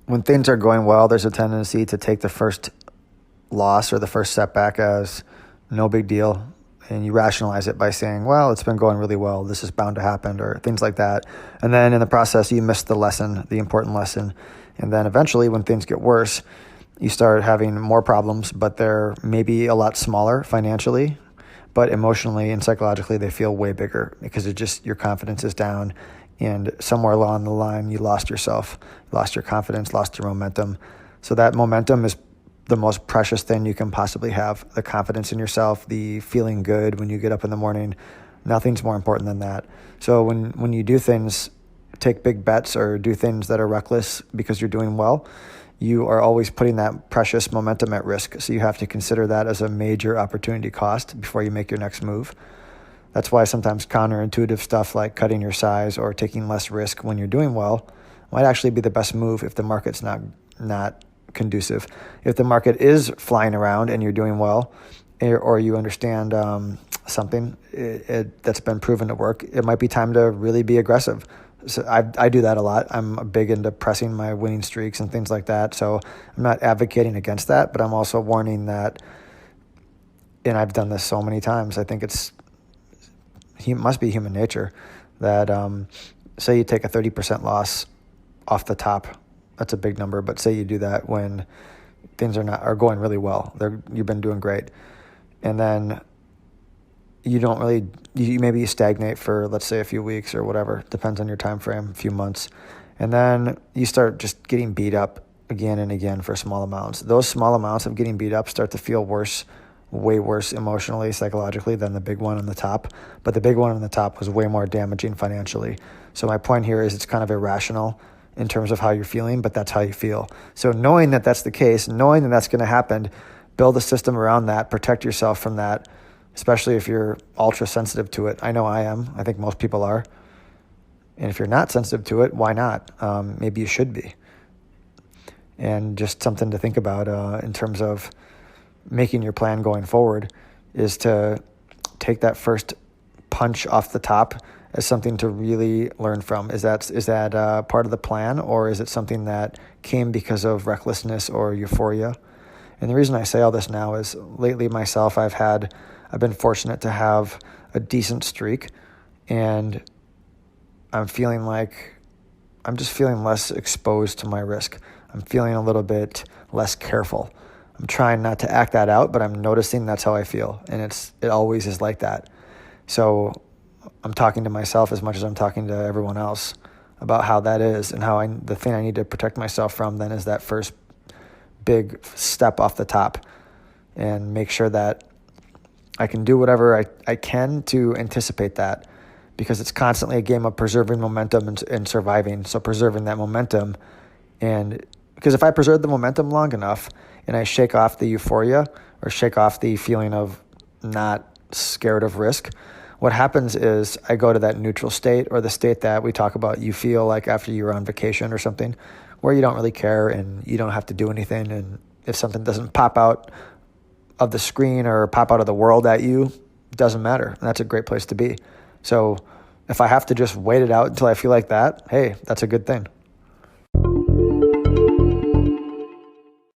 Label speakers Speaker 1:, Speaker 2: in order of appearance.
Speaker 1: when things are going well, there's a tendency to take the first loss or the first setback as no big deal. And you rationalize it by saying, well, it's been going really well. This is bound to happen, or things like that. And then in the process, you miss the lesson, the important lesson. And then eventually, when things get worse, you start having more problems, but they're maybe a lot smaller financially, but emotionally and psychologically, they feel way bigger because it just, your confidence is down. And somewhere along the line, you lost yourself, lost your confidence, lost your momentum. So that momentum is the most precious thing you can possibly have. The confidence in yourself, the feeling good when you get up in the morning, nothing's more important than that. So when you do things, take big bets or do things that are reckless because you're doing well, you are always putting that precious momentum at risk. So you have to consider that as a major opportunity cost before you make your next move. That's why sometimes counterintuitive stuff like cutting your size or taking less risk when you're doing well might actually be the best move if the market's not conducive. If the market is flying around and you're doing well, or you understand something that's been proven to work, it might be time to really be aggressive. So I do that a lot. I'm big into pressing my winning streaks and things like that. So I'm not advocating against that, but I'm also warning that, and I've done this so many times, I think it must be human nature, that say you take a 30% loss off the top. That's a big number, but say you do that when things are going really well. You've been doing great. And then maybe you stagnate for, let's say, a few weeks or whatever, depends on your time frame, a few months. And then you start just getting beat up again and again for small amounts. Those small amounts of getting beat up start to feel worse, way worse emotionally, psychologically than the big one on the top. But the big one on the top was way more damaging financially. So my point here is it's kind of irrational in terms of how you're feeling, but that's how you feel. So knowing that that's the case, knowing that that's going to happen, build a system around that, protect yourself from that, especially if you're ultra sensitive to it. I know I am. I think most people are. And if you're not sensitive to it, why not? Maybe you should be. And just something to think about in terms of making your plan going forward is to take that first punch off the top as something to really learn from. Is that part of the plan, or is it something that came because of recklessness or euphoria? And the reason I say all this now is lately myself, I've been fortunate to have a decent streak, and I'm just feeling less exposed to my risk. I'm feeling a little bit less careful. I'm trying not to act that out, but I'm noticing that's how I feel, and it always is like that. So I'm talking to myself as much as I'm talking to everyone else about how that is, and how the thing I need to protect myself from then is that first big step off the top, and make sure that I can do whatever I can to anticipate that, because it's constantly a game of preserving momentum and surviving. So preserving that momentum, and because if I preserve the momentum long enough and I shake off the euphoria or shake off the feeling of not scared of risk, what happens is I go to that neutral state, or the state that we talk about you feel like after you're on vacation or something, where you don't really care and you don't have to do anything. And if something doesn't pop out of the screen or pop out of the world at you, it doesn't matter. And that's a great place to be. So if I have to just wait it out until I feel like that, hey, that's a good thing.